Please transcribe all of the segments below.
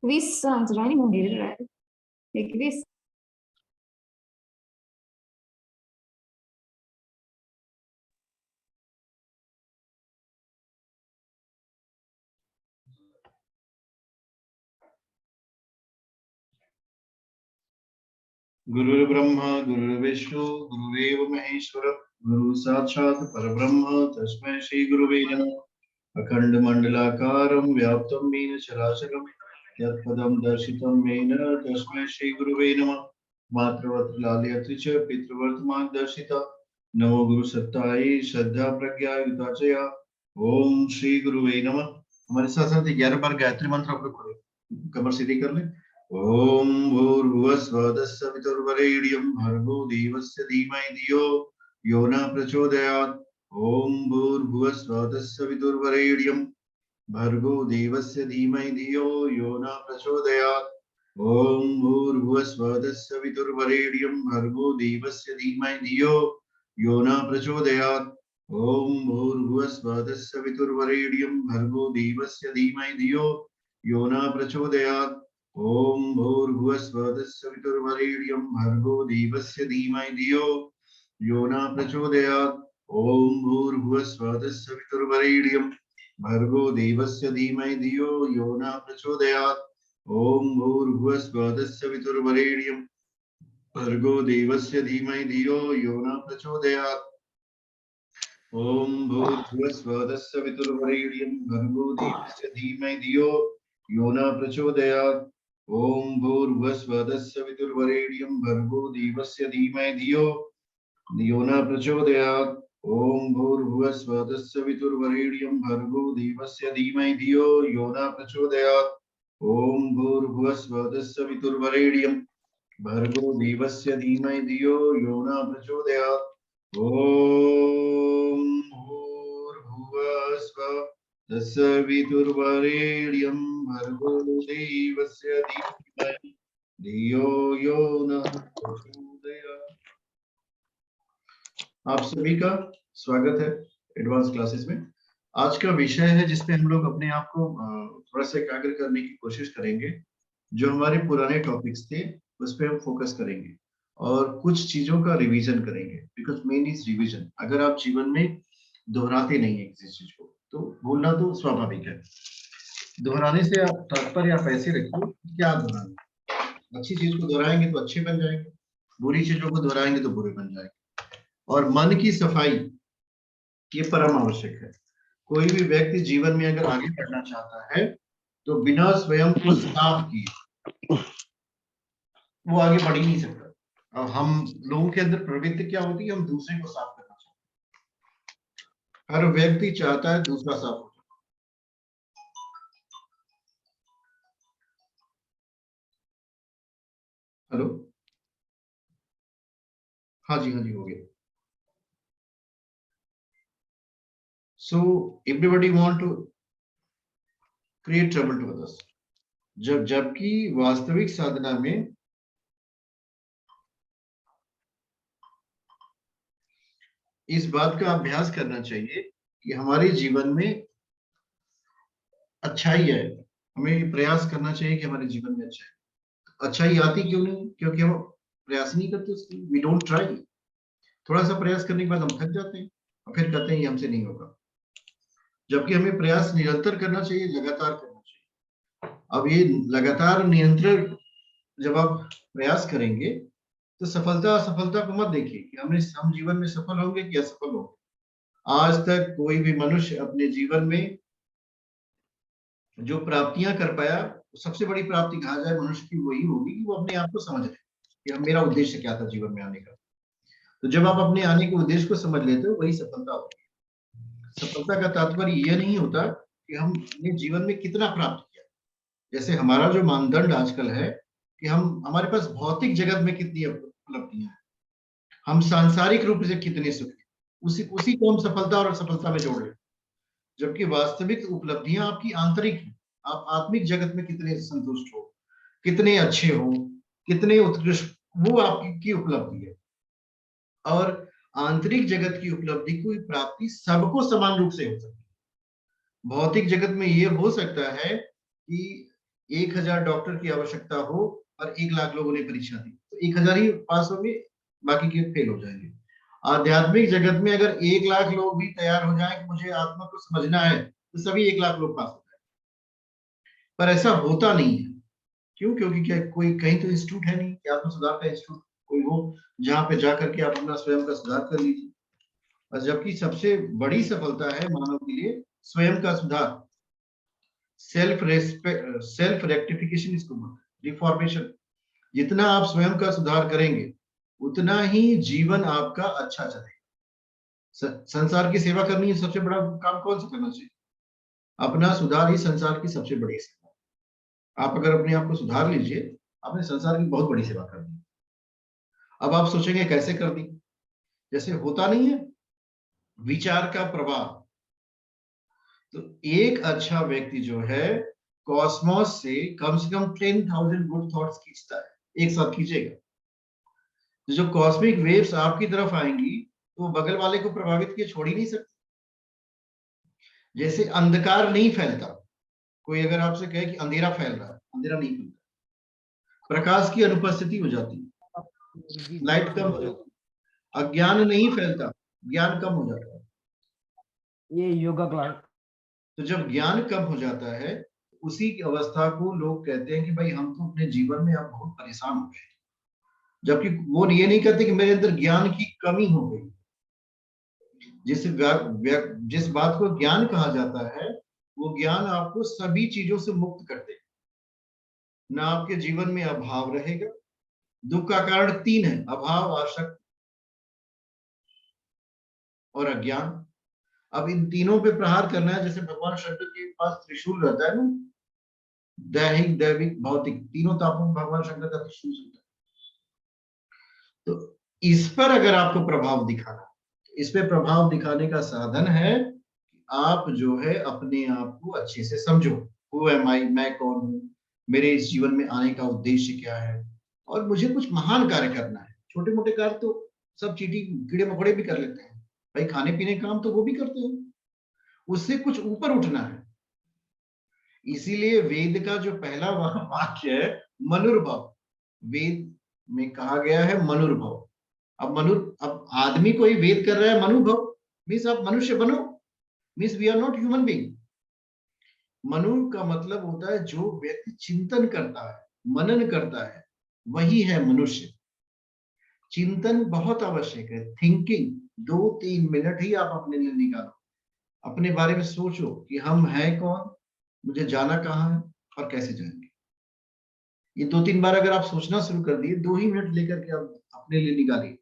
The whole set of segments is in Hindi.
Quiz joining module, right? A quiz. गुरुर्ब्रह्मा गुरुर्विष्णु गुरुदेव महेश्वर गुरु साक्षात् परब्रह्म तस्मै श्री गुरुवे नमः। अखंड मंडलाकारं व्याप्तं येन चराचरं यत्पदं दर्शितं येन तस्मै श्री गुरुवे नमः। मातृवत् लालयति च पितृवर्तमान दर्शिता नमो गुरु सत्तायै श्रद्धा प्रज्ञा युताचया ओम श्री गुरुवे नमः। हमारे साथ साथ 11 बार गायत्री मंत्र आप लोग करो, कमर सीधी कर ले। ओम भूर्भुवस्वः सवितुर्वरेण्यं भर्गो देवस्य धीमहि धियो यो न प्रचोदयात्। ओम भूर्भुवस्वः सवितुर्वरेण्यं भर्गो देवस्य धीमहि धियो यो न प्रचोदयात्। ओम भूर्भुवस्वः सवितुर्वरेण्यं भर्गो देवस्य धीमहि धियो यो न प्रचोदयात्। ओम भूर्भुवस्वः सवितुर्वरेण्यं भर्गो देवस्य धीमहि धियो यो न प्रचोदयात्। ओम भूर्भुवस्वः सवितुर्वरेण्यं भर्गो देवस्य धीमहि धियो यो न प्रचोदयात्। ओम भूर्भुवस्वः सवितुर्वरेण्यं भर्गो देवस्य धीमहि धियो यो न प्रचोदयात्। ओम भूर्भुवस्वः सवितुर्वरेण्यं भर्गो देवस्य धीमहि धियो यो न प्रचोदयात्। ओम भूर्भुवस्वः सवितुर्वरेण्यं भर्गो देवस्य धीमहि धियो यो न प्रचोदयात्। ओम भूर्भुवस्वः सवितुर्वरेण्यं भर्गो देवस्य धीमहि धियो यो न प्रचोदयात्। ओम भूर्भुवस्वः सवितुर्वरेण्यं भर्गो देवस्य धीमहि धियो यो न प्रचोदयात्। ओम भूर्भुवस्वः सवितुर्वरेण्यं भर्गो देवस्य धीमहि धियो यो न प्रचोदयात्। ओम भूर्भुवस्वः सवितुर्वरेण्यं भर्गो देवस्य धीमहि धियो यो न प्रचोदयात्। आप सभी का स्वागत है एडवांस क्लासेस में। आज का विषय है जिसपे हम लोग अपने आप को थोड़ा सा एकाग्र करने की कोशिश करेंगे। जो हमारे पुराने टॉपिक्स थे उस पे हम फोकस करेंगे और कुछ चीजों का रिवीजन करेंगे, बिकॉज मेन इज रिवीजन। अगर आप जीवन में दोहराते नहीं है किसी चीज को तो भूलना तो स्वाभाविक है। दोहराने से आप तात्पर्य आप ऐसे रखिए, क्या दोहराना। अच्छी चीज को दोहराएंगे तो अच्छे बन जाएंगे, बुरी चीजों को दोहराएंगे तो बुरे बन जाएंगे। और मन की सफाई ये परम आवश्यक है। कोई भी व्यक्ति जीवन में अगर आगे बढ़ना चाहता है तो बिना स्वयं को साफ किए वो आगे बढ़ ही नहीं सकता। और हम लोगों के अंदर प्रवृत्ति क्या होती है, हम दूसरे को साफ करना चाहते हैं। हर व्यक्ति चाहता है दूसरा साफ हो। हेलो, हाँ जी हो गया। So everybody want to create trouble to others, जबकि वास्तविक साधना में इस बात का अभ्यास करना चाहिए कि हमारे जीवन में अच्छाई है। हमें प्रयास करना चाहिए कि हमारे जीवन में अच्छाई आती क्यों नहीं, क्योंकि हम प्रयास नहीं करते उसके लिए। We don't try. थोड़ा सा प्रयास करने के बाद हम थक जाते हैं और फिर कहते हैं ये हमसे नहीं होगा, जबकि हमें प्रयास निरंतर करना चाहिए, लगातार करना चाहिए। अब ये लगातार निरंतर जब आप प्रयास करेंगे तो सफलता असफलता को मत देखिए कि हम जीवन में सफल होंगे कि असफल होंगे। आज तक कोई भी मनुष्य अपने जीवन में जो प्राप्तियां कर पाया, सबसे बड़ी प्राप्ति कहा जाए मनुष्य की वही होगी कि वो अपने आप को समझ ले कि मेरा उद्देश्य क्या था जीवन में आने का। तो जब आप अपने आने के उद्देश्य को समझ लेते हो वही सफलता होती है। सफलता का तात्पर्य यह नहीं होता कि हमने जीवन में कितना प्राप्त किया। जैसे हमारा जो मानदंड आजकल है कि हमारे पास भौतिक जगत में कितनी उपलब्धियां हैं, हम सांसारिक रूप से कितने सुखी, उसी को हम सफलता और असफलता में जोड़ लेते। जबकि वास्तविक उपलब्धियां आपकी आंतरिक हैं। आप आत्मिक जगत में कितने संतुष्ट हो, कितने अच्छे हो, कितने उत्कृष्ट, वो आपकी उपलब्धि है। और आंतरिक जगत की उपलब्धि की प्राप्ति सबको समान रूप से हो सकती है। भौतिक जगत में ये हो सकता है कि 1000 डॉक्टर की आवश्यकता हो और 1 लाख लोगों ने परीक्षा दी, तो 1000 ही पास होंगे, बाकी के फेल हो जाएंगे। आध्यात्मिक जगत में अगर 1 लाख लोग भी तैयार हो जाए कि मुझे आत्मा को समझना है, तो सभी 1 लाख लोग पास हो जाए। पर ऐसा होता नहीं है। क्यों? क्योंकि क्या कोई कहीं तो इंस्टीट्यूट है नहीं कि आत्म सुधार का इंस्टीट्यूट कोई हो जहां पे जाकर के आप अपना स्वयं का सुधार कर लीजिए। और जबकि सबसे बड़ी सफलता है मानव के लिए स्वयं का सुधार, सेल्फ रेक्टिफिकेशन इसको बोलते हैं, रिफॉर्मेशन। जितना आप स्वयं का सुधार करेंगे उतना ही जीवन आपका अच्छा चलेगा। संसार की सेवा करनी है, सबसे बड़ा काम कौन सा करना चाहिए? अपना सुधार ही संसार की सबसे बड़ी सेवा। आप अगर अपने आप को सुधार लीजिए, आपने संसार की बहुत बड़ी सेवा कर दी। अब आप सोचेंगे कैसे कर दी? जैसे होता नहीं है विचार का प्रवाह, तो एक अच्छा व्यक्ति जो है कॉस्मोस से कम 10,000 गुड थॉट्स खींचता है, एक साथ खींचेगा। तो जो कॉस्मिक वेव्स आपकी तरफ आएंगी तो बगल वाले को प्रभावित किए छोड़ ही नहीं सकते। जैसे अंधकार नहीं फैलता, कोई अगर आपसे कहे कि अंधेरा फैल रहा है, अंधेरा नहीं फैलता, प्रकाश की अनुपस्थिति हो जाती है, लाइट कम हो जाती है। अज्ञान नहीं फैलता, ज्ञान कम हो जाता है। ये योगा क्लास। तो जब ज्ञान कम हो जाता है, उसी की अवस्था को लोग कहते हैं कि भाई हम तो अपने जीवन में अब बहुत परेशान हो गए। जबकि वो ये नहीं कहते कि मेरे अंदर ज्ञान की कमी हो गई। जिस बात को ज्ञान कहा जाता है, वो ज्ञान आपको सभी चीजों से मुक्त कर देगा। ना आपके जीवन में अभाव रहेगा। दुख का कारण 3 है, अभाव, आसक्ति और अज्ञान। अब इन तीनों पे प्रहार करना है। जैसे भगवान शंकर के पास त्रिशूल रहता है ना, दैहिक, दैविक, भौतिक, तीनों तापों में भगवान शंकर का त्रिशूल होता है। तो इस पर अगर आपको प्रभाव दिखाना, इस पे प्रभाव दिखाने का साधन है आप जो है अपने आप को अच्छे से समझो। हु एम आई, मैं कौन हूं, मेरे इस जीवन में आने का उद्देश्य क्या है, और मुझे कुछ महान कार्य करना है। छोटे मोटे कार्य तो सब चीटी कीड़े मकोड़े भी कर लेते हैं भाई, खाने पीने काम तो वो भी करते हैं, उससे कुछ ऊपर उठना है। इसीलिए वेद का जो पहला वाक्य है मनुर्भव, वेद में कहा गया है मनुर्भव। अब आदमी कोई वेद कर रहा है मनुभव, मीन्स आप मनुष्य बनो, means we are not human being. Manu का मतलब होता है जो व्यक्ति चिंतन करता है, मनन करता है, वही है मनुष्य। चिंतन बहुत आवश्यक है, थिंकिंग। 2-3 मिनट ही आप अपने लिए निकालो, अपने बारे में सोचो कि हम हैं कौन, मुझे जाना कहाँ है और कैसे जाएंगे। ये 2-3 बार अगर आप सोचना शुरू कर दिए, 2 ही मिनट लेकर के आप अपने लिए निकालिए,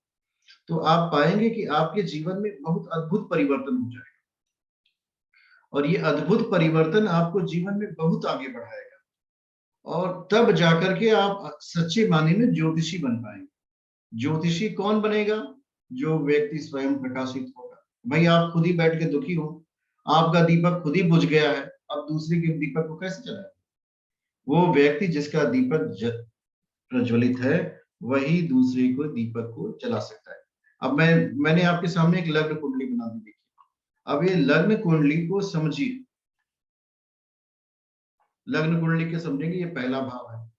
तो आप पाएंगे कि आपके जीवन में बहुत अद्भुत परिवर्तन हो जाएगा। और ये अद्भुत परिवर्तन आपको जीवन में बहुत आगे बढ़ाएगा। और तब जाकर के आप सच्चे माने में ज्योतिषी बन पाएंगे। ज्योतिषी कौन बनेगा? जो व्यक्ति स्वयं प्रकाशित होगा। भाई आप खुद ही बैठ के दुखी हो, आपका दीपक खुद ही बुझ गया है, अब दूसरे के दीपक को कैसे जलाए? वो व्यक्ति जिसका दीपक प्रज्वलित है, वही दूसरे को दीपक को जला सकता है। अब मैंने आपके सामने एक लग्न कुंडली बना दी, देखिए। अब ये लग्न कुंडली को समझिए। लग्न कुंडली के समझेंगे, ये पहला भाव है,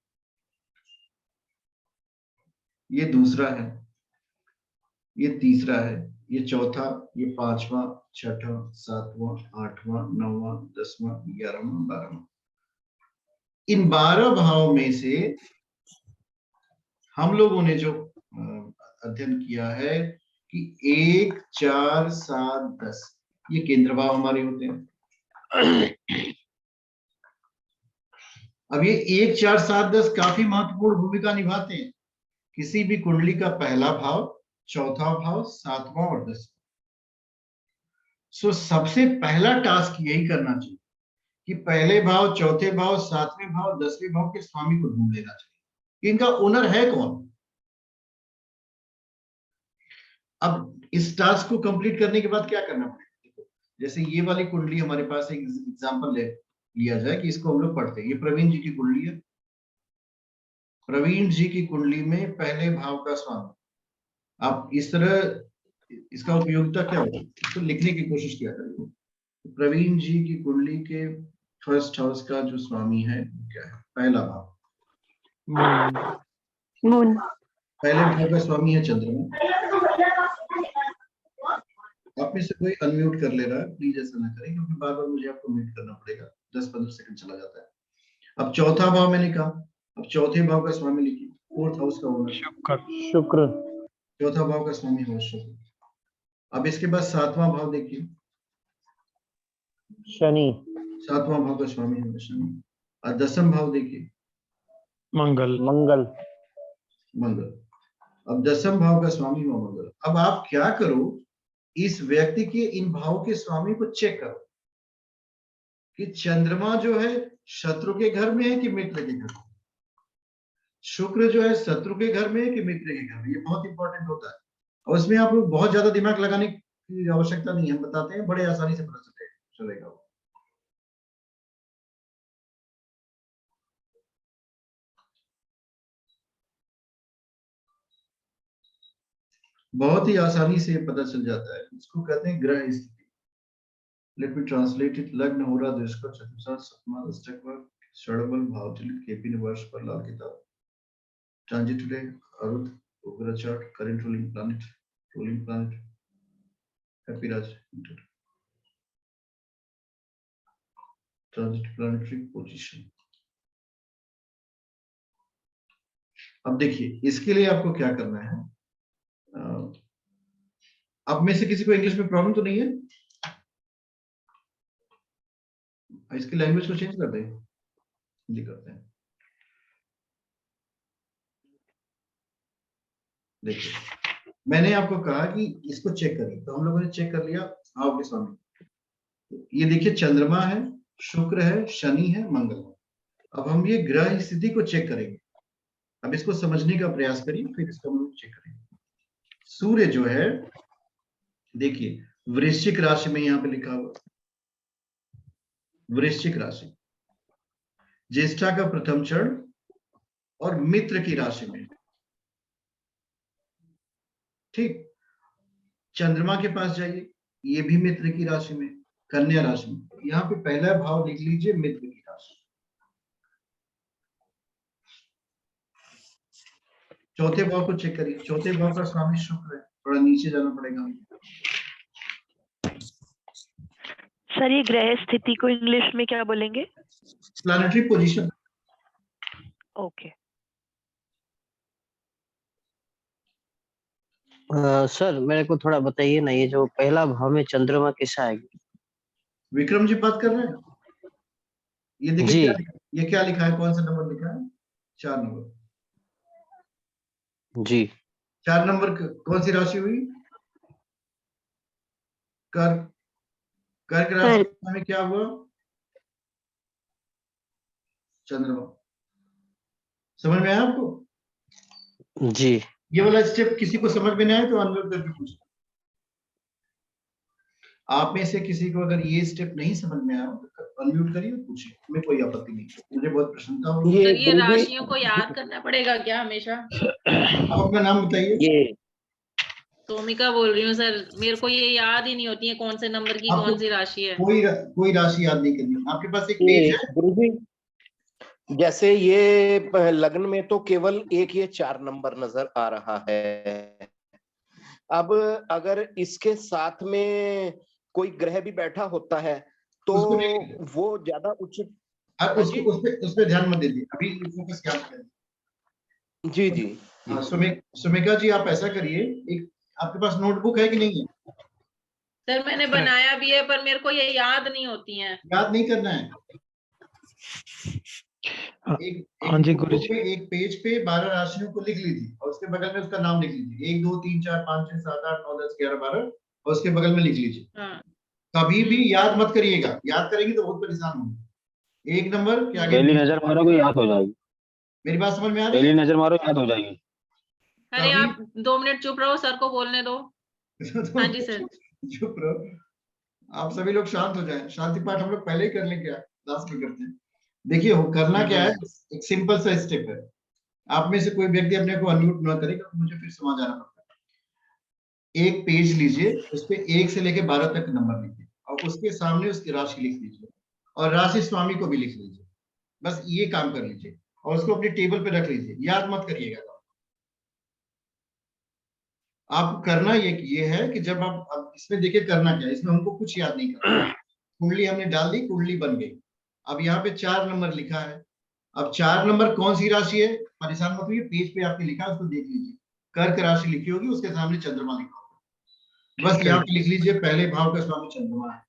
ये दूसरा है, ये तीसरा है, ये चौथा, ये 5वां, 6वां, 7वां, 8वां, 9वां, 10वां, 11वां, 12वां। इन 12 भाव में से हम लोगों ने जो अध्ययन किया है कि 1, 4, 7, 10 ये केंद्र भाव हमारे होते हैं। अब ये 1, 4, 7, 10 काफी महत्वपूर्ण भूमिका निभाते हैं किसी भी कुंडली का पहला भाव, चौथा भाव, 7वां और 10वां। सो सबसे पहला टास्क यही करना चाहिए कि पहले भाव, चौथे भाव, 7वें भाव, 10वें भाव के स्वामी को ढूंढ लेना चाहिए। इनका ओनर है कौन? अब इस टास्क को कंप्लीट करने के बाद क्या करना पड़ेगा? जैसे ये वाली कुंडली हमारे पास एक एग्जांपल लिया जाए कि इसको हम लोग पढ़ते हैं। ये प्रवीण जी की कुंडली है। प्रवीण जी की कुंडली में पहले भाव का स्वामी, आप इस तरह इसका उपयोगिता क्या होगी, इसको लिखने की कोशिश किया करें। प्रवीण जी की कुंडली के फर्स्ट हाउस का जो स्वामी है वो क्या है? पहला भाव। मून। पहले भाव का स्वामी है चंद्रमा। आप में से कोई अनम्यूट कर ले रहा है, प्लीज ऐसा ना करें, क्योंकि बार बार मुझे आपको म्यूट करना पड़ेगा, 10-15 सेकंड चला जाता है। अब चौथा भाव मैंने कहा, अब चौथे भाव का स्वामी लिखिए, फोर्थ हाउस का ओनर शुक्र। चौथा भाव का स्वामी हो शुक्र। अब इसके बाद सातवां भाव देखिए, शनि। सातवां भाव का स्वामी हो शनि। और दसम भाव देखिए, मंगल। मंगल। अब दसम भाव का स्वामी हो मंगल। अब आप क्या करो, इस व्यक्ति के इन भावों के स्वामी को चेक करो कि चंद्रमा जो है शत्रु के घर में है कि मित्र के घर में, शुक्र जो है शत्रु के घर में है कि मित्र के घर में। ये बहुत इंपॉर्टेंट होता है और उसमें आप बहुत ज्यादा दिमाग लगाने की आवश्यकता नहीं है, हम बताते हैं, बड़े आसानी से पता चलेगा। बहुत ही आसानी से पता चल जाता है, इसको कहते हैं ग्रह स्थिति। Let me translate it. लग्न होरा दृष्टि चतुर्थ सप्तमा अष्टक षडबल भावचलित केपी ने वर्ष पर लाल किताब ट्रांजिट टुडे अरुद उग्र chart current ruling planet happy राज ट्रांजिट प्लैनेटरी पोजीशन। अब देखिए इसके लिए आपको क्या करना है। अब में से किसी को इंग्लिश में प्रॉब्लम तो नहीं है? इसकी लैंग्वेज को चेंज कर दें, हिंदी करते हैं। देखिए मैंने आपको कहा कि इसको चेक करिए, तो हम लोगों ने चेक कर लिया भाव के स्वामी। ये देखिए चंद्रमा है, शुक्र है, शनि है, मंगल है। अब हम ये ग्रह स्थिति को चेक करेंगे। अब इसको समझने का प्रयास करिए, फिर इसको हम लोग चेक करेंगे। सूर्य जो है देखिए वृश्चिक राशि में यहाँ पे लिखा हुआ, वृश्चिक राशि, ज्येष्ठा का प्रथम चरण और मित्र की राशि में। ठीक, चंद्रमा के पास जाइए, ये भी मित्र की राशि में, कन्या राशि में। यहाँ पे पहला भाव लिख लीजिए मित्र की राशि। चौथे भाव को चेक करिए, चौथे भाव का स्वामी शुक्र है, थोड़ा नीचे जाना पड़ेगा। सर ये ग्रह स्थिति को इंग्लिश में क्या बोलेंगे? Planetary position. ओके। सर मेरे को थोड़ा बताइए ना, ये जो पहला भाव में चंद्रमा कैसा है? विक्रम जी बात कर रहे हैं? ये देखिए जी। ये क्या लिखा है, कौन सा नंबर लिखा है? 4 नंबर। जी। 4 नंबर कौन सी राशि हुई? कर्क। कर्क राशि में क्या हुआ? चंद्रमा। समझ में आया आपको? जी। ये वाला स्टेप किसी को समझ में नहीं आया तो अनम्यूट करके पूछिए। आप में से किसी को अगर ये स्टेप नहीं समझ में आया तो अनम्यूट करिए, पूछिए, हमें कोई आपत्ति नहीं है, मुझे बहुत प्रसन्नता होगी। ये राशियों को याद करना पड़ेगा क्या हमेशा? आप अपना नाम बताइए। ये सोमिका बोल रही हूँ सर, मेरे को ये याद ही नहीं होती है कौन से नंबर की कौन सी राशि है। कोई राशि याद नहीं करनी। आपके पास एक पेज है? गुरुजी जैसे ये लग्न में तो केवल एक ये 4 नंबर नजर आ रहा है। अब अगर इसके साथ में कोई ग्रह भी बैठा होता है तो वो ज्यादा उचित। उस पे ध्यान मत दीजिए, अभी फोकस क्या करें। जी जी। हाँ, सुमिका जी आप ऐसा करिए, एक आपके पास नोटबुक है कि नहीं है? सर मैंने बनाया भी है पर मेरे को ये याद नहीं होती हैं। याद नहीं करना है। हाँ जी गुरुजी। एक पेज पे 12 राशियों को लिख लीजिए और उसके बगल में उसका नाम लिख लीजिए, 1 2 3 4 5 6 7 8 9 10 11 12 और उसके बगल में लिख लीजिए। हाँ। कभी भी याद मत करिएगा, याद करेंगे तो बहुत परेशान होंगे। 1 नंबर के आगे पहली नजर मारोगे याद हो जाएगी। मेरी बात समझ में आ रही है? पहली नजर मारो याद हो जाएगी। अरे आप 2 मिनट चुप रहो, सर को बोलने दो। हाँ जी सर। चुप रहो, आप सभी लोग शांत हो जाएं। शांति पाठ हम लोग पहले ही कर लेंगे, लास्ट में करते हैं। देखिए करना क्या है, एक सिंपल सा स्टेप है। आप में से कोई व्यक्ति अपने को अनम्यूट ना करेगा तो मुझे फिर समझ आना पड़ता है। एक पेज लीजिए, उस पे 1 से लेके 12 तक नंबर लिखिए और उसके सामने उसकी राशि लिख लीजिए। और राशि स्वामी को भी लिख लीजिए। बस ये काम कर लीजिए और उसको अपने टेबल पे रख लीजिए, याद मत करिएगा। आपको करना ये है कि जब आप, अब इसमें देखिए करना क्या है, इसमें हमको कुछ याद नहीं करना। कुंडली हमने डाल दी, कुंडली बन गई। अब यहाँ पे 4 नंबर लिखा है। अब 4 नंबर कौन सी राशि है, परेशान मत होइए, पेज पे आपने लिखा है उसको देख लीजिए। कर्क राशि लिखी होगी, उसके सामने चंद्रमा लिखा होगा, बस यहाँ पे लिख लीजिए पहले भाव का स्वामी चंद्रमा है।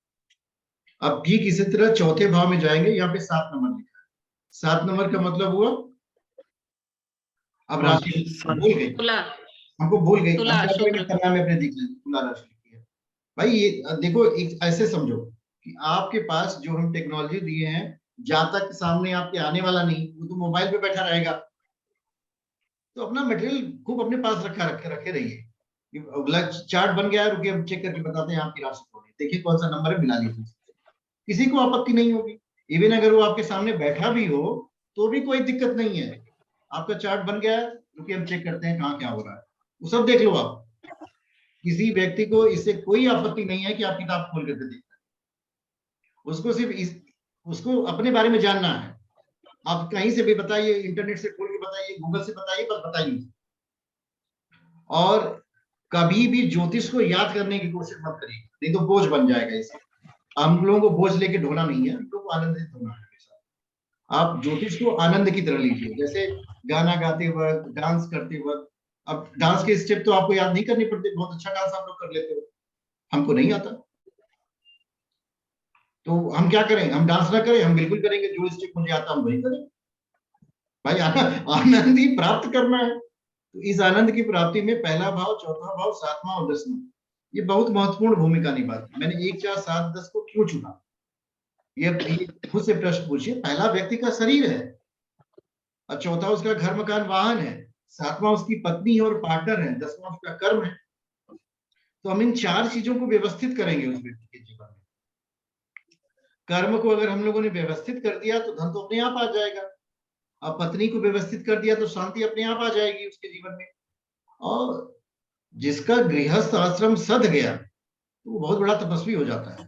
अब ठीक इसी तरह चौथे भाव में जाएंगे, यहाँ पे 7 नंबर लिखा है। 7 नंबर का मतलब हुआ, अब राशि भूल गई, तुला, हमको भूल गई, तुला, शुक्र। करना में अपने देख लीजिए, तुला राशि लिखी है। भाई ये देखो, एक ऐसे समझो कि आपके पास जो हम टेक्नोलॉजी दिए हैं, जातक सामने आपके आने वाला नहीं, वो तो मोबाइल पे बैठा रहेगा। तो अपना मटेरियल खूब अपने पास रखे रहिए। अगला चार्ट बन गया है, रुकिए हम चेक करके बताते हैं आपकी राशि कौन है। देखिए कौन सा नंबर है, मिला लीजिए, किसी को आपत्ति नहीं होगी। इवन अगर वो आपके सामने बैठा भी हो तो भी कोई दिक्कत नहीं है। आपका चार्ट बन गया है, रुकिए हम चेक करते हैं कहाँ क्या हो रहा है, वो सब देख लो आप। किसी व्यक्ति को इससे कोई आपत्ति नहीं है कि आप किताब खोल करके देख, उसको सिर्फ उसको अपने बारे में जानना है। आप कहीं से भी बताइए, इंटरनेट से खोल के बताइए, गूगल से बताइए, बस बताइए। और कभी भी ज्योतिष को याद करने की कोशिश मत करिए, नहीं तो बोझ बन जाएगा इसे। हम लोगों को बोझ लेके ढोना नहीं है, हम लोग को आनंदित होना है हमेशा। आप ज्योतिष को आनंद की तरह लीजिए, जैसे गाना गाते वक्त, डांस करते वक्त। अब डांस के स्टेप तो आपको याद नहीं करने पड़ते, बहुत अच्छा डांस आप लोग कर लेते हो, हमको नहीं आता। तो हम क्या करें, हम डांस ना करें, हम बिल्कुल करेंगे, जो स्टेप मुझे आता हम वही करें। भाई आनंद ही प्राप्त करना है। तो इस आनंद की प्राप्ति में पहला भाव, चौथा भाव, 7वां और 10वां, ये बहुत महत्वपूर्ण भूमिका निभाते हैं। मैंने 1, 4, 7, 10 को क्यों चुना, ये खुद से प्रश्न पूछिए। पहला व्यक्ति का शरीर है, और चौथा उसका घर मकान वाहन है, 7वां उसकी पत्नी और पार्टनर है, 10वां उसका कर्म है। तो हम इन 4 चीजों को व्यवस्थित करेंगे उस व्यक्ति के जीवन में। कर्म को अगर हम लोगों ने व्यवस्थित कर दिया तो धन तो अपने आप आ जाएगा। अब पत्नी को व्यवस्थित कर दिया तो शांति अपने आप आ जाएगी उसके जीवन में। और जिसका गृहस्थ आश्रम सध गया तो वो बहुत बड़ा तपस्वी हो जाता है।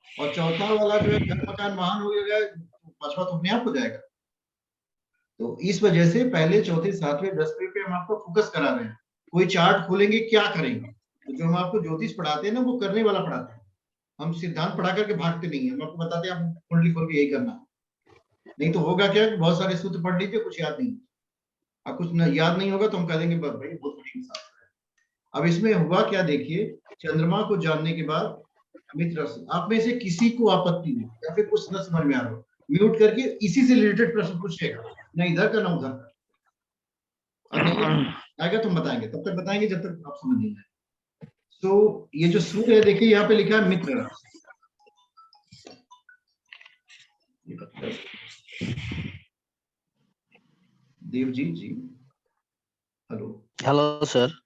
और चौथा वाला जो है घर मकान वाहन हो गया, पांचवा तो अपने आप हो जाएगा। तो इस वजह से पहले, चौथे, 7वें, 10वें पे हम आपको फोकस करा रहे हैं। कोई चार्ट खोलेंगे, क्या करेंगे, तो जो हम आपको ज्योतिष पढ़ाते हैं ना, वो करने वाला पढ़ाते हैं। हम सिद्धांत पढ़ा करके भागते नहीं है, हम आपको बताते हैं आप कुंडली खोल के यही करना है। नहीं तो होगा क्या, बहुत सारे सूत्र पढ़ लीजिए, कुछ याद नहीं, अब कुछ याद नहीं होगा तो हम कह देंगे भाई बहुत बड़ी मिसाल है। अब इसमें हुआ क्या, देखिए, चंद्रमा को जानने के बाद मित्र से आप में से किसी को आपत्ति नहीं या फिर कुछ न समझ में आ रहा हो, म्यूट करके इसी से रिलेटेड प्रश्न पूछिएगा, ना इधर का ना उधर का। और नहीं आएगा तो हम बताएंगे, तब तक बताएंगे जब तक आप समझ नहीं आए। तो ये जो सूर्य है, देखिए यहाँ पे लिखा है मित्र राशि। Devji ji, hello. Hello sir.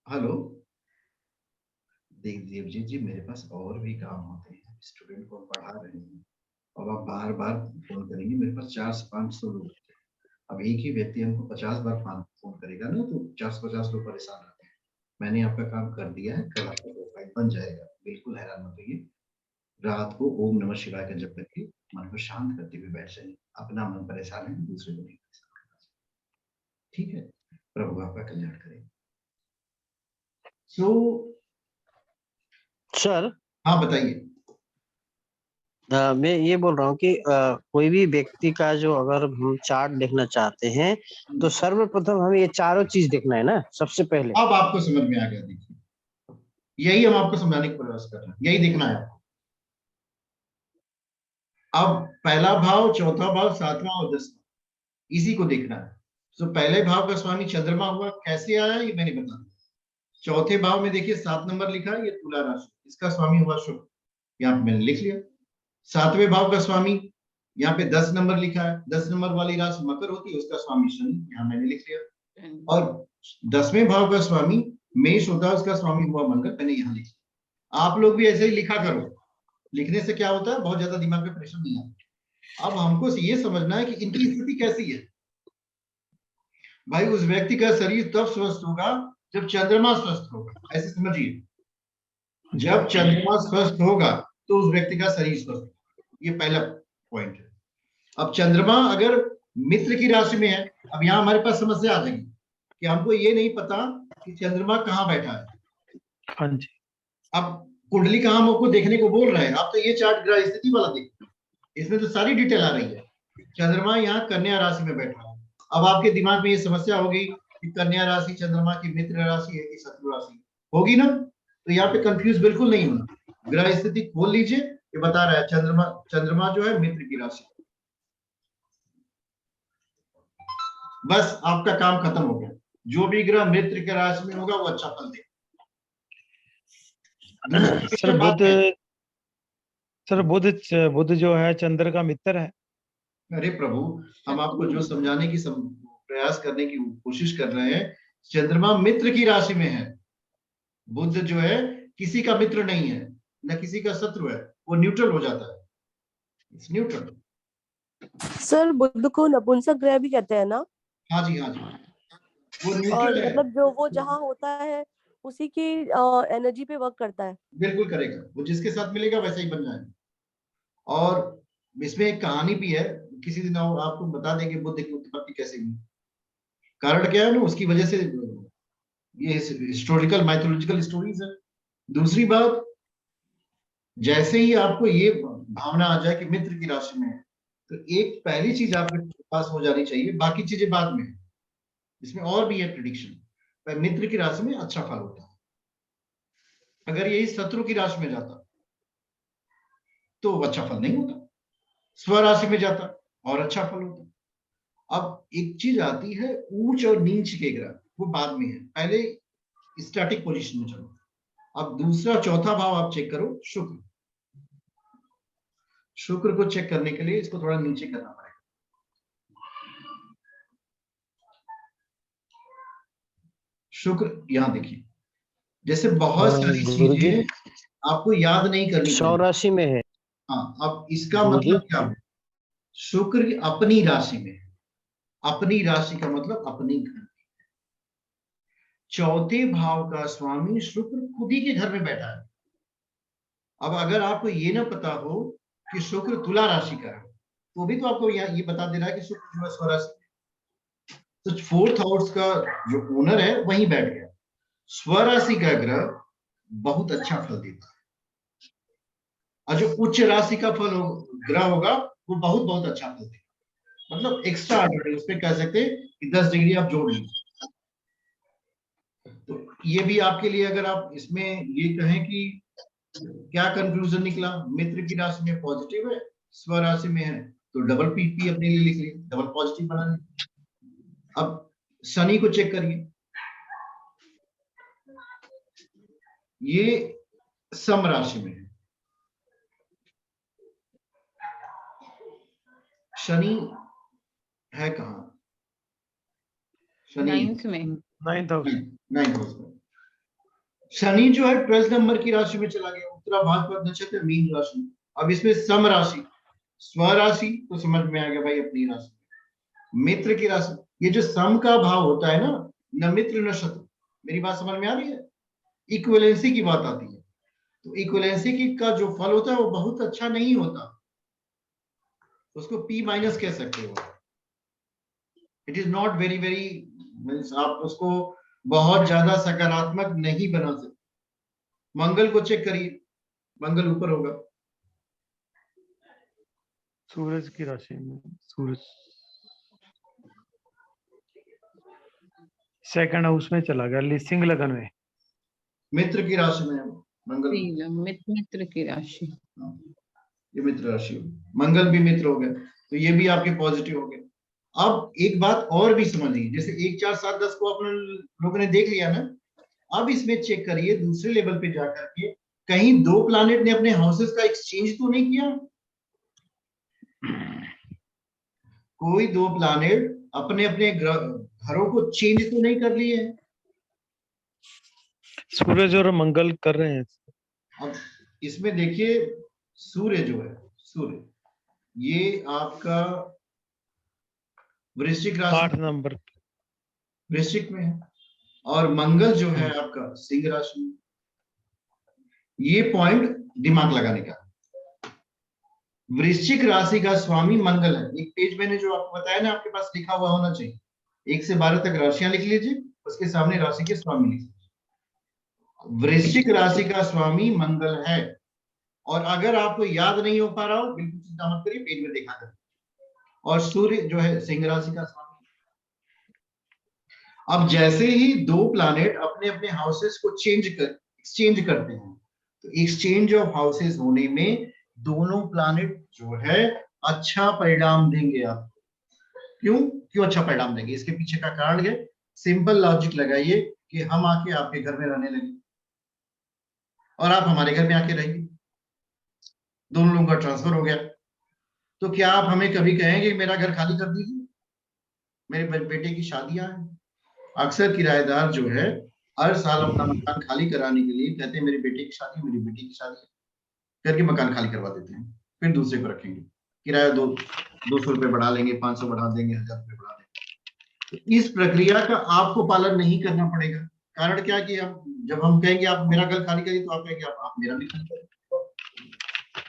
Hello Devji ji, मेरे पास और भी काम होते हैं, स्टूडेंट को पढ़ा रहे हैं, और आप बार बार फोन करेंगे। मेरे पास 400 से 500 लोग हैं। अब एक ही व्यक्ति हमको 50 बार फोन करेगा ना, तो 450 लोग परेशान रहते हैं। मैंने आपका काम कर दिया है, कल आपका प्रोफाइल बन जाएगा, बिल्कुल हैरान मत होइए। रात को ओम नमः शिवाय का जप करके मन को शांत करते हुए बैठ जाइए। अपना मन परेशान है, दूसरे को नहीं परेशान करना चाहिए, ठीक है। प्रभु आपका कल्याण करें। सर, हाँ बताइए। मैं ये बोल रहा हूँ कि कोई भी व्यक्ति का जो अगर हम चार्ट देखना चाहते हैं तो सर्वप्रथम हमें ये चारों चीज देखना है ना, सबसे पहले। अब आपको समझ में आ गया, देखिए यही हम आपको समझाने की प्रयास कर रहे हैं, यही देखना है आपको। अब पहला भाव, चौथा भाव, 7वां और 10वां, इसी को देखना है। तो पहले भाव का स्वामी चंद्रमा हुआ, कैसे आया ये मैंने बता दिया। चौथे भाव में देखिए 7 नंबर लिखा है, ये तुला राशि, इसका स्वामी हुआ शुक्र, यहाँ पे मैंने लिख लिया। 7वें भाव का स्वामी यहाँ पे 10 नंबर लिखा है, 10 नंबर वाली राशि मकर होती है, उसका स्वामी शनि, यहाँ मैंने लिख लिया। और 10वें भाव का स्वामी मेष होता है, उसका स्वामी हुआ मंगल, मैंने यहाँ लिख लिया। आप लोग भी ऐसे ही लिखा करो, लिखने से क्या होता है, बहुत ज्यादा दिमाग में प्रेशर नहीं आता। अब हमको ये समझना है कि इनकी स्थिति कैसी है। भाई उस व्यक्ति का शरीर तब स्वस्थ होगा जब चंद्रमा स्वस्थ होगा, ऐसे समझिए। जब चंद्रमा स्वस्थ होगा तो उस व्यक्ति का शरीर स्वस्थ होगा। ये पहला पॉइंट है। अब चंद्रमा अगर मित्र की राशि में है, अब यहाँ हमारे पास समस्या आ जाएगी कि हमको ये नहीं पता कि चंद्रमा कहाँ बैठा है। हाँ जी। अब कुंडली कहाँ हमको देखने को बोल रहे हैं, आप तो ये चार्ट ग्रह स्थिति वाला देखिए, इसमें तो सारी डिटेल आ रही है। चंद्रमा यहाँ कन्या राशि में बैठा है। अब आपके दिमाग में ये समस्या होगी कि कन्या राशि चंद्रमा की मित्र राशि है कि शत्रु राशि होगी ना, तो यहाँ पे कंफ्यूज बिल्कुल नहीं होना। ग्रह स्थिति खोल लीजिए, ये बता रहा है चंद्रमा जो है मित्र की राशि। बस आपका काम खत्म हो गया। जो भी ग्रह मित्र की राशि में होगा वो अच्छा फल देगा। सर बुध जो है चंद्र का मित्र है। अरे प्रभु, हम आपको जो समझाने की प्रयास करने की कोशिश कर रहे हैं, चंद्रमा मित्र की राशि में है। बुध जो है किसी का मित्र नहीं है, न किसी का शत्रु है, वो न्यूट्रल हो जाता है, इट्स न्यूट्रल। सर बुध को नपुंसक ग्रह भी कहते हैं ना? हाँ जी, हाँ जी, वो और न्यूट्रल है। मतलब जो वो जहाँ होता है उसी की एनर्जी पे वर्क करता है। बिल्कुल करेगा, वो जिसके साथ मिलेगा वैसा ही बन जाएगा। और इसमें एक कहानी भी है, किसी दिन आपको बता देंगे बुध की उत्पत्ति कैसे हुई। कारण क्या है ना, उसकी वजह से ये हिस्टोरिकल माइथोलॉजिकल स्टोरीज है। दूसरी बात, जैसे ही आपको ये भावना आ जाए कि मित्र की राशि में है, तो एक पहली चीज आपके पास हो जानी चाहिए, बाकी चीजें बाद में है। इसमें और भी है प्रिडिक्शन, पर मित्र की राशि में अच्छा फल होता है। अगर यही शत्रु की राशि में जाता तो अच्छा फल नहीं होता, स्वराशि में जाता और अच्छा फल होता। अब एक चीज आती है ऊंच और नीच के ग्रह, वो बाद में है, पहले स्टैटिक पोजीशन में चलो। अब दूसरा चौथा भाव आप चेक करो, शुक्र। शुक्र को चेक करने के लिए इसको थोड़ा नीचे करना पड़ेगा। शुक्र यहाँ देखिए, जैसे बहुत सारी चीजें आपको याद नहीं करनी, 100 राशि में है। हाँ, अब इसका मतलब क्या है? शुक्र अपनी राशि में है। अपनी राशि का मतलब अपनी घर। चौथे भाव का स्वामी शुक्र खुद ही के घर में बैठा है। अब अगर आपको ये ना पता हो कि शुक्र तुला राशि का है, तो भी तो आपको ये बता दे रहा है कि शुक्र जो है स्वराशि। तो फोर्थ हाउस का जो ओनर है वहीं बैठ गया। स्वराशि का ग्रह बहुत अच्छा फल देता है, और जो उच्च राशि का ग्रह होगा वो बहुत बहुत अच्छा फल देगा। मतलब एक्स्ट्रा ऑर्डिनरी, उस पर कह सकते हैं कि 10 डिग्री आप जोड़ लीजिए। तो ये भी आपके लिए, अगर आप इसमें ये कहें कि क्या कंक्लूजन निकला, मित्र की राशि में पॉजिटिव है, स्वराशि में है, तो डबल पीपी अपने लिए लिख लीजिए, डबल पॉजिटिव बना लीजिए। अब शनि को चेक करिए, ये सम राशि में है। शनि है कहाँ? शनि 9th में। 9th house. 9th हाउस में। शनि जो है 12th नंबर की राशि में चला गया, उत्तरा भाद्रपद नक्षत्र मीन राशि। अब इसमें सम राशि, स्वराशि तो समझ में आ गया भाई, अपनी राशि। मित्र की राशि, ये जो सम का भाव होता है ना, न मित्र न शत्रु, मेरी बात समझ में आ रही है? इक्विवेलेंसी की बात आती है। तो इक्विवेलेंसी की का जो फल होता है वो बहुत अच्छा नहीं होता, उसको P- कह सकते हो। It is not very very, means आप उसको बहुत ज्यादा सकारात्मक नहीं बना सकते। मंगल को चेक करिए, मंगल ऊपर होगा। सूरज की राशि में, सूरज सेकंड हाउस में चला गया, सिंह लगन में। मित्र की राशि में मंगल, मित्र की राशि, ये मित्र राशि हो, मंगल भी मित्र हो गया, तो ये भी आपके पॉजिटिव हो गए। अब एक बात और भी समझिए, जैसे 1 4 7 10 को अपने लोगों ने देख लिया ना, अब इसमें चेक करिए दूसरे लेवल पे जाकर के, कहीं 2 प्लैनेट ने अपने हाउसेस का एक्सचेंज तो नहीं किया? कोई 2 प्लैनेट अपने अपने घरों को चेंज तो नहीं कर लिए? सूरज और मंगल कर रहे हैं। अब इसमें देखिए, सूर्य जो है, सूर्य ये आपका वृश्चिक राशि 8 नंबर वृश्चिक में है, और मंगल जो है आपका सिंह राशि में। ये पॉइंट दिमाग लगाने का, वृश्चिक राशि का स्वामी मंगल है। एक पेज मैंने जो आपको बताया ना, आपके पास लिखा हुआ होना चाहिए, 1 से 12 तक राशियां लिख लीजिए, उसके सामने राशि के स्वामी लिख लीजिए। वृश्चिक राशि का स्वामी मंगल है। और अगर आपको याद नहीं हो पा रहा हो, बिल्कुल चिंता मत करिए, पेज में देखा करें। और सूर्य जो है सिंह राशि का स्वामी। अब जैसे ही दो प्लैनेट अपने अपने हाउसेस को एक्सचेंज करते हैं, तो एक्सचेंज ऑफ हाउसेस होने में दोनों प्लैनेट जो है अच्छा परिणाम देंगे आपको। क्यों अच्छा परिणाम देंगे? इसके पीछे का कारण है, सिंपल लॉजिक लगाइए कि हम आके आपके घर में रहने लगे और आप हमारे घर में आके रहेंगे, दोनों लोगों का ट्रांसफर हो गया, तो क्या आप हमें कभी कहेंगे मेरा घर खाली कर दीजिए, मेरे बेटे की शादियां हैं? अक्सर किराएदार जो है हर साल अपना मकान खाली कराने के लिए कहते हैं मेरे बेटे की शादी, मेरी बेटी की शादी, करके मकान खाली करवा देते हैं, फिर दूसरे को रखेंगे, किराया 200 रुपए बढ़ा लेंगे, 500 बढ़ा देंगे, 1000 रुपए बढ़ा देंगे। तो इस प्रक्रिया का आपको पालन नहीं करना पड़ेगा। कारण क्या कि जब हम कहेंगे आप मेरा घर खाली करिए, तो आप कहेंगे आप मेरा भी खाली करिए।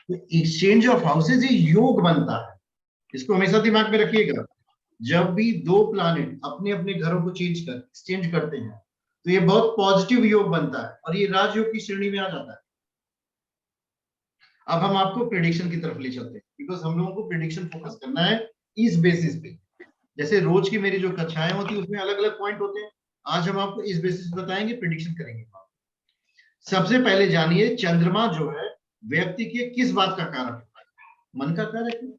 तो एक्सचेंज ऑफ हाउसेज ये योग बनता है, इसको हमेशा दिमाग में रखिएगा। जब भी दो प्लैनेट अपने अपने घरों को एक्सचेंज करते हैं, तो ये बहुत पॉजिटिव योग बनता है और ये राजयोग की श्रेणी में आ जाता है। अब हम आपको प्रेडिक्शन की तरफ ले चलते हैं, बिकॉज हम लोगों को प्रेडिक्शन फोकस करना है इस बेसिस पे। जैसे रोज की मेरी जो कक्षाएं होती है उसमें अलग अलग पॉइंट होते हैं, आज हम आपको इस बेसिस बताएंगे, प्रेडिक्शन करेंगे। सबसे पहले जानिए, चंद्रमा जो है व्यक्ति के किस बात का कारक है? मन का कारक है,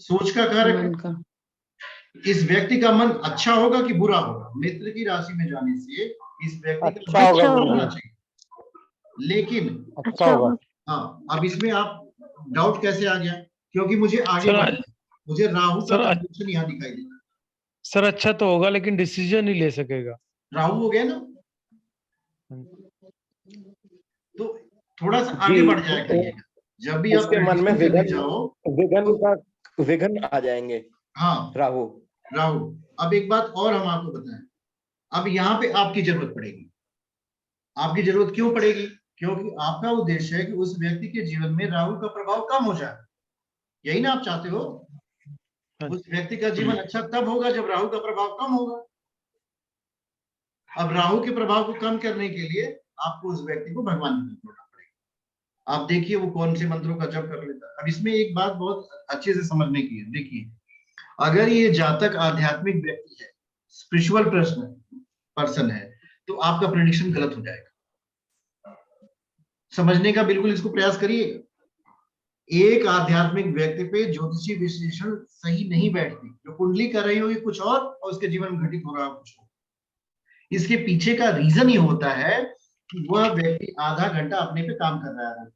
सोच का कारक है। इस व्यक्ति का मन अच्छा होगा कि बुरा होगा? मित्र की राशि में जाने से इस व्यक्ति का अच्छा होना चाहिए, लेकिन अच्छा होगा। हाँ, अब इसमें आप डाउट कैसे आ गया? क्योंकि मुझे आगे मुझे राहु का कंडीशन यहाँ दिखाई देगा। सर अच्छा तो होगा लेकिन डिसीजन नहीं ले सकेगा। राहु हो गया ना, तो थोड़ा सा आगे बढ़ जाया करिएगा। जब भी आप मन में विघ्न आ जाएंगे। हाँ, राहु। अब एक बात और हम आपको बताएं, अब यहाँ पे आपकी जरूरत पड़ेगी। आपकी जरूरत क्यों पड़ेगी? क्योंकि आपका उद्देश्य है कि उस व्यक्ति के जीवन में राहु का प्रभाव कम हो जाए, यही ना आप चाहते हो? उस व्यक्ति का जीवन अच्छा तब होगा जब राहु का प्रभाव कम होगा। अब राहु के प्रभाव को कम करने के लिए आपको उस व्यक्ति को भगवान की जोड़ना पड़ेगा। आप देखिए वो कौन से मंत्रों का जप कर लेता है। अब इसमें एक बात बहुत अच्छे से समझने की है। देखिए, अगर ये जातक आध्यात्मिक व्यक्ति है, स्पिरिचुअल पर्सन है, तो आपका प्रेडिक्शन गलत हो जाएगा। समझने का बिल्कुल इसको प्रयास करिएगा। एक आध्यात्मिक व्यक्ति पे ज्योतिषी विश्लेषण सही नहीं बैठती। जो कुंडली कर रही होगी कुछ और उसके जीवन में घटित हो रहा है कुछ और। इसके पीछे का रीजन ये होता है कि वह व्यक्ति आधा घंटा अपने पे काम कर रहा है।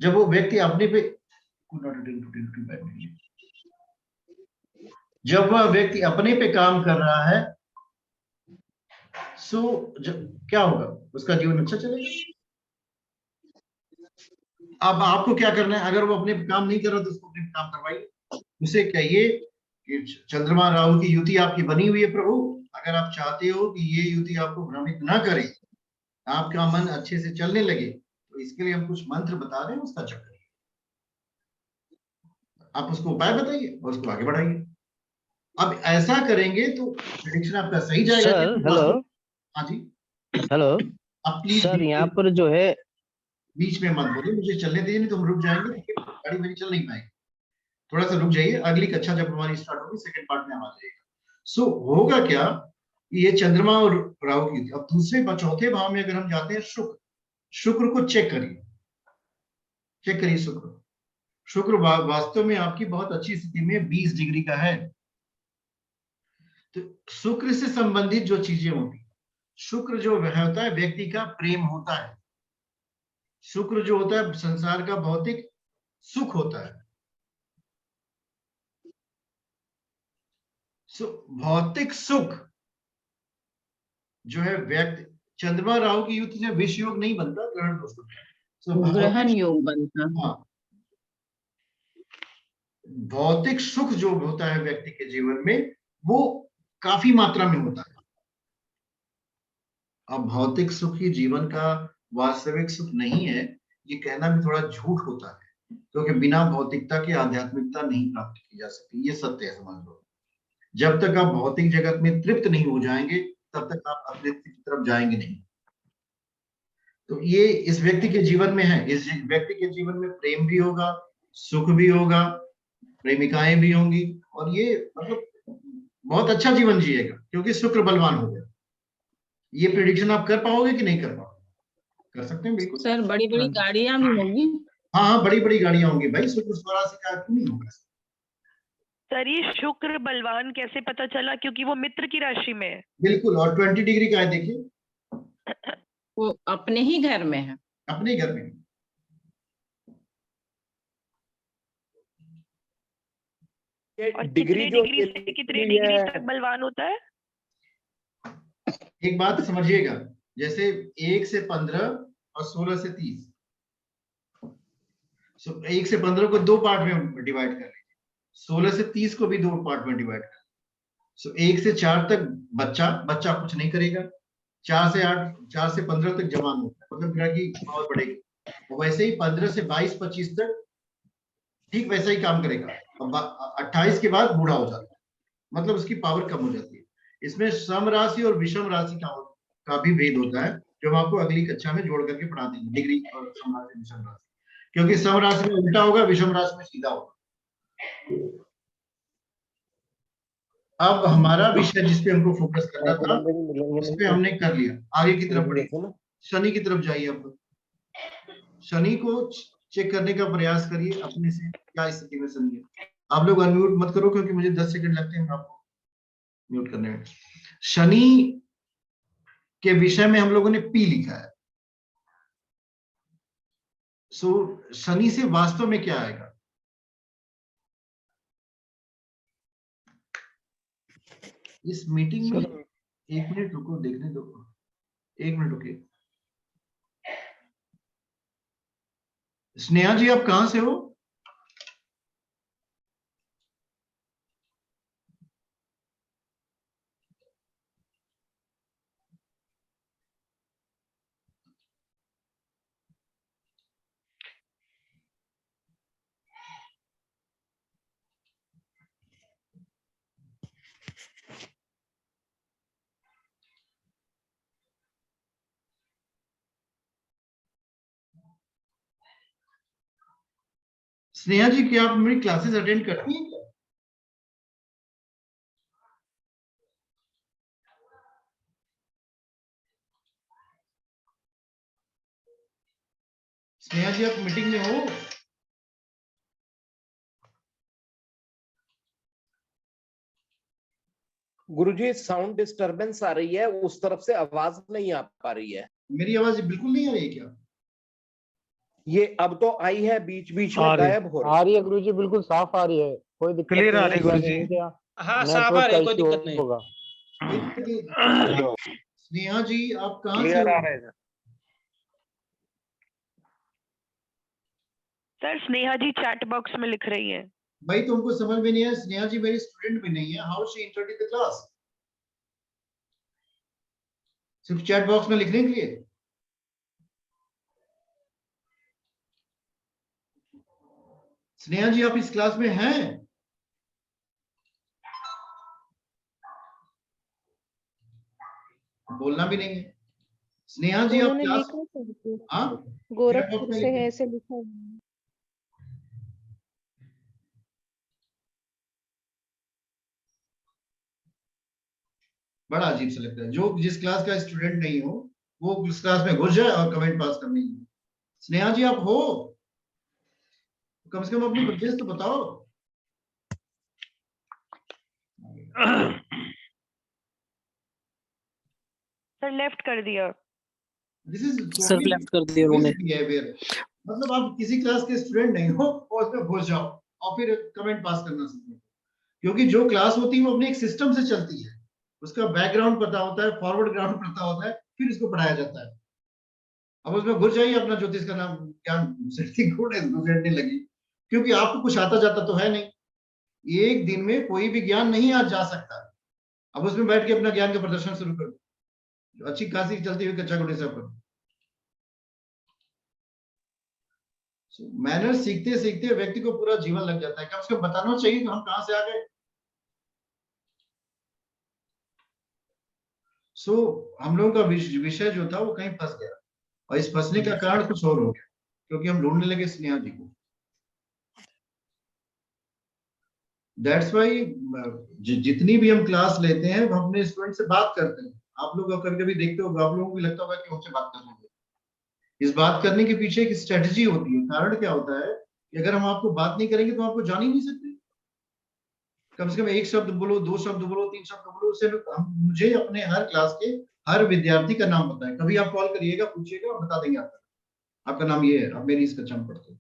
जब वो व्यक्ति अपने पे जब वह व्यक्ति अपने पे काम कर रहा है, सो क्या होगा? उसका जीवन अच्छा चलेगा। अब आपको क्या करना है? अगर वो अपने पे काम नहीं कर रहा तो उसको अपने पे काम करवाइए। उसे कहिए कि चंद्रमा राहु की युति आपकी बनी हुई है प्रभु, अगर आप चाहते हो कि ये युति आपको भ्रमित ना करे, आपका मन अच्छे से चलने लगे, तो इसके लिए हम कुछ मंत्र बता रहे हैं, उसका जप करिए। आप उसको उपाय बताइए और उसको आगे बढ़ाइए। अब ऐसा करेंगे तो प्रेडिक्शन आपका सही जाएगा। Sir hello. हाँ जी हेलो। अब प्लीज सर यहाँ पर जो है बीच में मत बोलिए, मुझे चलने दीजिए, नहीं तो हम रुक जाएंगे, गाड़ी मेरी चल नहीं पाएगी। थोड़ा सा रुक जाइए, अगली कक्षा जब हमारी स्टार्ट होगी सेकंड पार्ट में हम आ जाएगा। सो होगा क्या, ये चंद्रमा और राहु की। अब दूसरे चौथे भाव में अगर हम जाते हैं, शुक्र को चेक करिए। शुक्र वास्तव में आपकी बहुत अच्छी स्थिति में 20 डिग्री का है। तो शुक्र से संबंधित जो चीजें होती, शुक्र जो होता है व्यक्ति का प्रेम होता है। शुक्र जो होता है संसार का भौतिक सुख होता है। भौतिक सुख जो है व्यक्ति, चंद्रमा राहु की युति से विष योग नहीं बनता, ग्रहण दोष बनता है। ग्रहण योग बनता। हाँ, भौतिक सुख जो होता है व्यक्ति के जीवन में, वो काफी मात्रा में होता है। अब भौतिक सुख ही जीवन का वास्तविक सुख नहीं है, ये कहना भी थोड़ा झूठ होता है। क्योंकि बिना भौतिकता के आध्यात्मिकता नहीं प्राप्त की जा सकती, ये सत्य है, समझ लो। जब तक आप भौतिक जगत में तृप्त नहीं हो जाएंगे तब तक आप अपने की तरफ जाएंगे नहीं। तो ये इस व्यक्ति के जीवन में है, इस व्यक्ति के जीवन में प्रेम भी होगा, सुख भी होगा, प्रेमिकाएं भी होंगी, और ये मतलब बहुत अच्छा जीवन जिएगा क्योंकि शुक्र बलवान हो गया। ये प्रिडिक्शन आप कर पाओगे कि नहीं कर पाओगे? कर सकते हैं बिल्कुल सर बड़ी बड़ी गाड़ियां भी होंगी। हाँ, बड़ी बड़ी गाड़ियां होंगी भाई, शुक्र स्वराशि का क्यों नहीं होगा? सर ये शुक्र बलवान कैसे पता चला? क्योंकि वो मित्र की राशि में है। बिल्कुल, और 20 डिग्री का है, देखिए वो अपने ही घर में है। अपने घर में। और डिग्री कितने जो डिग्री से कितने डिग्री तक बलवान होता है? एक बात समझिएगा, जैसे 1 से 15 और 16 से 30, 1 से 15 को 2 पार्ट में डिवाइड कर लीजिए, 16 से 30 को भी 2 पार्ट में डिवाइड कर। 1 से 4 तक बच्चा कुछ नहीं करेगा, 4 से 8, 4 से 15 तक जवान होता है, मतलब ग्रह की पावर बढ़ेगी। और वैसे ही 15 से 22, 25 तक ठीक वैसा ही काम करेगा। अब 28 के बाद बूढ़ा हो जाता है, मतलब उसकी पावर कम हो जाती है। इसमें सम राशि और विषम राशि का भी भेद होता है, जो हम आपको अगली कक्षा में जोड़ करके पढ़ा देंगे, डिग्री और सम राशि, विषम राशि। क्योंकि सम राशि में उल्टा होगा, विषम राशि में सीधा होगा। अब हमारा विषय जिसपे हमको फोकस करना था, उस पे हमने कर लिया। आगे की तरफ बढ़िए, शनि की तरफ जाइए। अब शनि को चेक करने का प्रयास करिए अपने से, क्या स्थिति में शनि है। आप लोग अनम्यूट मत करो क्योंकि मुझे 10 सेकंड लगते हैं आपको म्यूट करने में। शनि के विषय में हम लोगों ने पी लिखा है। सो शनि से वास्तव में क्या आएगा? इस मीटिंग में 1 मिनट रुको, देखने दो, 1 मिनट रुकिए। स्नेहा जी, आप कहां से हो? स्नेहा जी, क्या आप मेरी क्लासेस अटेंड करती हैं क्या? स्नेहा जी, आप मीटिंग में हो? गुरुजी साउंड डिस्टरबेंस आ रही है, उस तरफ से आवाज नहीं आ पा रही है। मेरी आवाज बिल्कुल नहीं आ रही है क्या? ये अब तो आई है, बीच बीच में आ रही- गायब हो रही आ रही है गुरुजी, बिल्कुल साफ आ रही है, कोई दिक्कत क्लियर आ नहीं रही है। है गुरुजी। क्या हाँ साफ आ रही है, कोई दिक्कत नहीं। होगा? स्नेहा जी, आप कहां से हो? सर स्नेहा जी चैट बॉक्स में लिख रही हैं। भाई तुमको समझ में नहीं है, स्नेहा जी मेरी स्टूडेंट भी नहीं है। How she entered in the class? सिर्फ चैट बॉक्स में लिखने के लिए? स्नेहा जी, आप इस क्लास में हैं? बोलना भी नहीं है। स्नेहा जी, आप क्लास, हाँ, गोरखपुर से है ऐसे लिखा है। बड़ा अजीब सा लगता है। जो जिस क्लास का स्टूडेंट नहीं हो वो उस क्लास में घुस जाए और कमेंट पास करने की। स्नेहा जी, आप हो? कम से कम अपनी परचेज तो बताओ। सर लेफ्ट कर दिया। दिस इज सर लेफ्ट कर दिया उन्होंने। मतलब आप किसी क्लास के स्टूडेंट नहीं हो और उसमें घुस जाओ और फिर कमेंट पास करना सीखो। क्योंकि जो क्लास होती है वो अपने एक सिस्टम से चलती है, उसका बैकग्राउंड पता होता है, फॉरवर्ड ग्राउंड पता होता है, फिर इसको पढ़ाया जाता है। अब उसमें घुस जाइए, अपना ज्योतिष का नाम ज्ञान गुजरने लगी, क्योंकि आपको कुछ आता जाता तो है नहीं। एक दिन में कोई भी ज्ञान नहीं आज जा सकता। अब उसमें बैठ के अपना ज्ञान का प्रदर्शन शुरू कर दो। अच्छी खासी चलती हुई कच्चा गुड़ी सब करो। मैनर सीखते सीखते व्यक्ति को पूरा जीवन लग जाता है, कम से कम बताना चाहिए कि हम कहां से आ गए। हम लोगों का विषय जो था वो कहीं फंस गया, और इस फंसने का कारण कुछ और हो गया, क्योंकि हम ढूंढने लगे स्नेहा जी को। दैट्स वाई जितनी भी हम क्लास लेते हैं हम अपने स्टूडेंट से बात करते हैं। आप लोग कभी कभी देखते हो, आप लोगों को लगता होगा कि हमसे बात कर लेंगे। इस बात करने के पीछे एक स्ट्रेटजी होती है। कारण क्या होता है कि अगर हम आपको बात नहीं करेंगे तो आपको जान ही नहीं सकते। कम से कम एक शब्द बोलो, 2 शब्द बोलो, 3 शब्द बोलो, उससे मुझे अपने हर क्लास के हर विद्यार्थी का नाम पता है। कभी आप कॉल करिएगा, पूछिएगा, बता देंगे आपका नाम ये है, आप मेरी इस कक्षा में पढ़ते हो।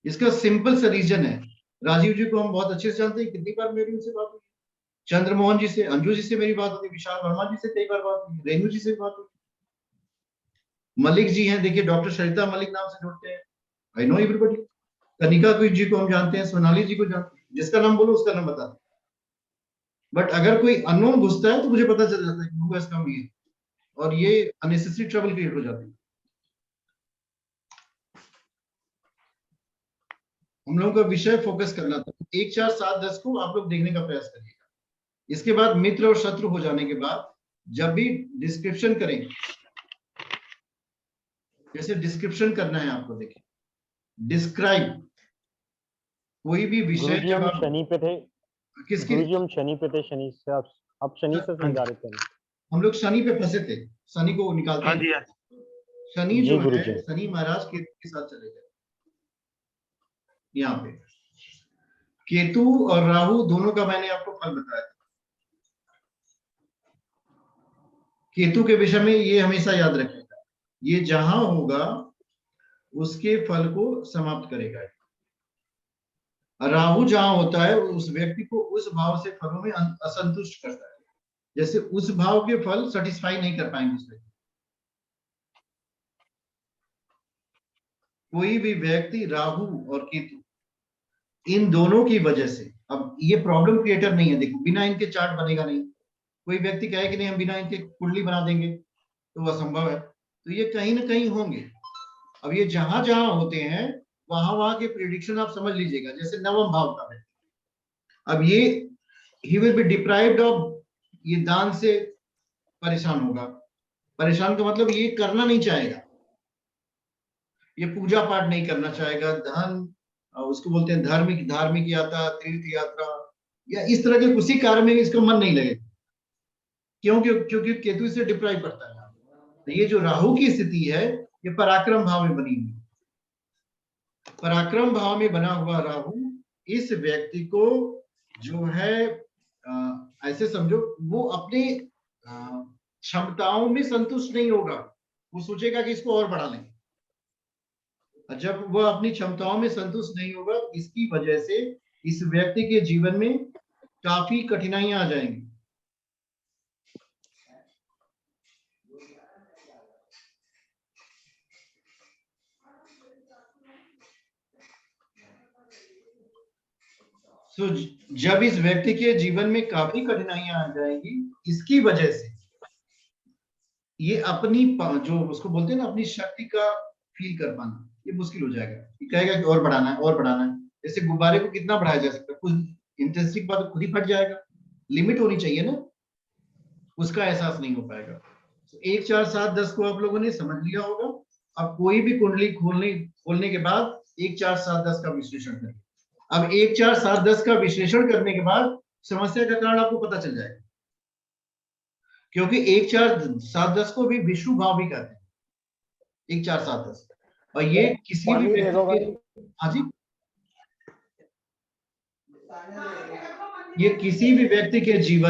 इसका सिंपल सा रीजन है, राजीव जी को हम बहुत अच्छे से जानते हैं, कितनी बार मेरी उनसे बात हुई, चंद्रमोहन जी से, अंजू जी से मेरी बात होती, विशाल वर्मा जी से कई बार बात हुई, रेणु जी से बात हुई, मलिक जी हैं, देखिए डॉक्टर सरिता मलिक नाम से जुड़ते हैं, आई नो एवरीबॉडी। कनिका जी को हम जानते हैं, सोनाली जी को जानते हैं, जिसका नाम बोलो उसका नाम बता दो। बट अगर कोई अननोन घुसता है तो मुझे पता चल जाता है कि इसका नाम ये, और ये अननेसेसरी ट्रबल क्रिएट हो जाती है। हम लोगों का विषय फोकस करना था। 1 4 7 10 को आप लोग देखने का प्रयास करिएगा। इसके बाद मित्र और शत्रु हो जाने के बाद जब भी डिस्क्रिप्शन करेंगे, जैसे डिस्क्रिप्शन करना है आपको, देखिए डिस्क्राइब कोई भी विषय जब आप शनि पे थे, किसके गुरुजी हम शनि पे थे, शनि से अब शनि से समझा रहे थे। हम लोग शनि पे फंसे थे, शनि को निकालते हैं। शनि जो है, शनि महाराज केतु के साथ चले गए। यहाँ पे केतु और राहु दोनों का मैंने आपको फल बताया था। केतु के विषय में ये हमेशा याद रखिएगा, ये जहां होगा उसके फल को समाप्त करेगा। राहु जहां होता है उस व्यक्ति को उस भाव से फलों में असंतुष्ट करता है, जैसे उस भाव के फल सेटिस्फाई नहीं कर पाएंगे उस व्यक्ति। कोई भी व्यक्ति राहु और केतु इन दोनों की वजह से, अब ये प्रॉब्लम क्रिएटर नहीं है, देखो बिना इनके चार्ट बनेगा नहीं। कोई व्यक्ति कहे कि नहीं हम बिना इनके कुंडली बना देंगे तो वह असंभव है, तो ये कहीं ना कहीं होंगे। अब ये जहां जहां होते हैं वहां के प्रिडिक्शन आप समझ लीजिएगा। जैसे नवम भाव का है, अब ये he will be deprived of, ये दान से परेशान होगा। परेशान का मतलब ये करना नहीं चाहेगा, ये पूजा पाठ नहीं करना चाहेगा, धन उसको बोलते हैं धार्मिक यात्रा, तीर्थ यात्रा या इस तरह के किसी कार्य में इसका मन नहीं लगेगा। क्योंकि केतु से डिप्राइव करता है। तो ये जो राहु की स्थिति है ये पराक्रम भाव में बनी हुई। पराक्रम भाव में बना हुआ राहु इस व्यक्ति को जो है ऐसे समझो, वो अपने क्षमताओं में संतुष्ट नहीं होगा, वो सोचेगा कि इसको और बढ़ा लें। जब वह अपनी क्षमताओं में संतुष्ट नहीं होगा, इसकी वजह से इस व्यक्ति के जीवन में काफी कठिनाइयां आ जाएंगी। तो जब इस व्यक्ति के जीवन में काफी कठिनाइयां आ जाएंगी, इसकी वजह से ये अपनी जो उसको बोलते हैं ना, अपनी शक्ति का फील कर पाना ये मुश्किल हो जाएगा। ये कहेगा कि और बढ़ाना है और बढ़ाना है। जैसे गुब्बारे को कितना बढ़ाया जा सकता है, कुछ इंटेंसिटी के बाद खुद ही फट जाएगा। लिमिट होनी चाहिए ना, उसका एहसास नहीं हो पाएगा। तो 1 4 7 10 को आप लोगों ने समझ लिया होगा। अब कोई भी कुंडली खोलने के बाद 1 4 7 10 का विश्लेषण करें। अब 1 4 7 10 का विश्लेषण करने के बाद समस्या का कारण आपको पता चल जाएगा, क्योंकि 1 4 7 10 को भी विषु भाव भी कहते हैं, 1 4 7 10। और ये किसी भी व्यक्ति के, हाँ जी, ये किसी भी व्यक्ति के जीवन